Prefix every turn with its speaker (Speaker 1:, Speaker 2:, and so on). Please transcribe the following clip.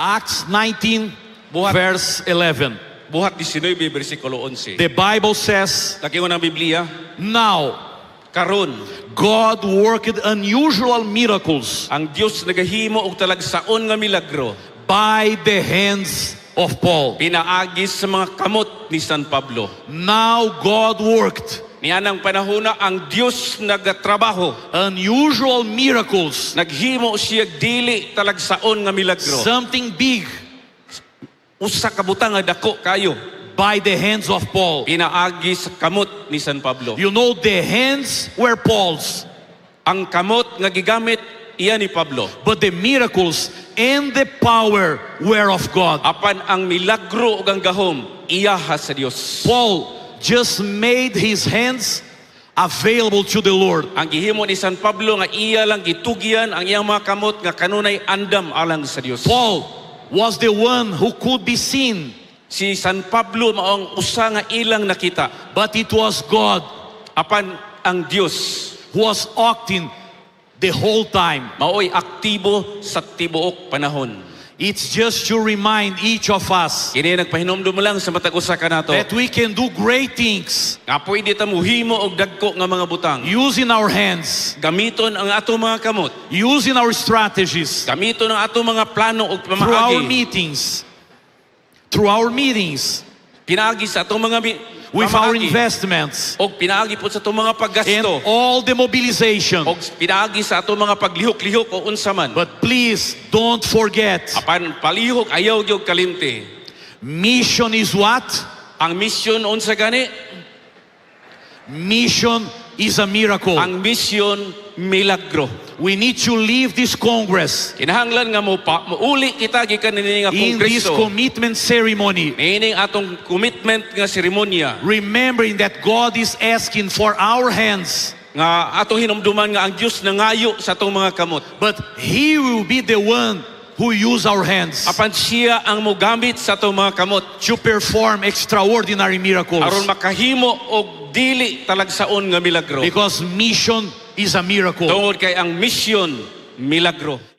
Speaker 1: Acts 19,
Speaker 2: Buhat.
Speaker 1: verse 11.
Speaker 2: Buhat 19, versikulo 11.
Speaker 1: The Bible says,
Speaker 2: Lakingon ng Biblia,
Speaker 1: now
Speaker 2: karon
Speaker 1: God worked unusual miracles
Speaker 2: ang Dios nagahimo og talagsaon nga milagro
Speaker 1: by the hands of Paul.
Speaker 2: pinaagi sa mga kamot ni San Pablo.
Speaker 1: Now God worked
Speaker 2: Nianang panahona ang Dios nagatrabaho.
Speaker 1: unusual miracles,
Speaker 2: Naghimo siya dili talagsaon nga milagro.
Speaker 1: something big,
Speaker 2: Usa ka butang nga dako kayo
Speaker 1: by the hands of Paul.
Speaker 2: pinaagi sa kamot ni San Pablo.
Speaker 1: You know, the hands were Paul's,
Speaker 2: Ang kamot nga gigamit iya ni Pablo.
Speaker 1: but the miracles and the power were of God.
Speaker 2: Apan ang milagro ug ang gahom iyaha sa Dios.
Speaker 1: Paul just made his hands available to the Lord.
Speaker 2: Ang gihimo ni San Pablo nga iya lang gitugyan ang iyang mga kamot nga kanunay andam alang sa Dios.
Speaker 1: Paul was the one who could be seen,
Speaker 2: Si San Pablo maong usa nga ilang nakita.
Speaker 1: but it was God
Speaker 2: Apan ang Dios
Speaker 1: who was acting the whole time.
Speaker 2: maoy aktibo sa tibuok panahon.
Speaker 1: It's just to remind each of us
Speaker 2: Kini nagpahinomdom lang sa matag usa kanato
Speaker 1: that we can do great things
Speaker 2: nga pwede ta muhimo og dagko nga mga butang.
Speaker 1: using our hands,
Speaker 2: Gamiton ang ato mga kamot.
Speaker 1: using our strategies,
Speaker 2: Gamiton ang ato mga plano og
Speaker 1: through our
Speaker 2: pamaagi.
Speaker 1: meetings,
Speaker 2: Pinaagi sa ato mga
Speaker 1: with our
Speaker 2: pamaagi.
Speaker 1: investments,
Speaker 2: Og pinaagi po sa ato mga
Speaker 1: and
Speaker 2: paggasto.
Speaker 1: all the mobilization.
Speaker 2: Og pinaagi sa ato mga paglihok-lihok o unsa man.
Speaker 1: But please don't forget,
Speaker 2: Apan palihok ayaw gyud kalimti.
Speaker 1: mission is what?
Speaker 2: Ang misyon unsa gani?
Speaker 1: Mission is a miracle.
Speaker 2: Ang misyon milagro.
Speaker 1: We need to leave this Congress
Speaker 2: Kinahanglan nga muuli kita gikan nini nga
Speaker 1: in this
Speaker 2: kongreso.
Speaker 1: commitment ceremony,
Speaker 2: Meaning atong commitment nga seremonya
Speaker 1: remembering that God is asking for our hands,
Speaker 2: nga atong hinumduman nga ang Dios nangayo sa atong mga kamot.
Speaker 1: but He will be the one who use our hands
Speaker 2: Apan siya ang mogamit sa atong mga kamot
Speaker 1: to perform extraordinary miracles,
Speaker 2: aron makahimo og dili talagsaon nga milagro.
Speaker 1: because mission is a miracle.
Speaker 2: Tungod kay ang misyon milagro.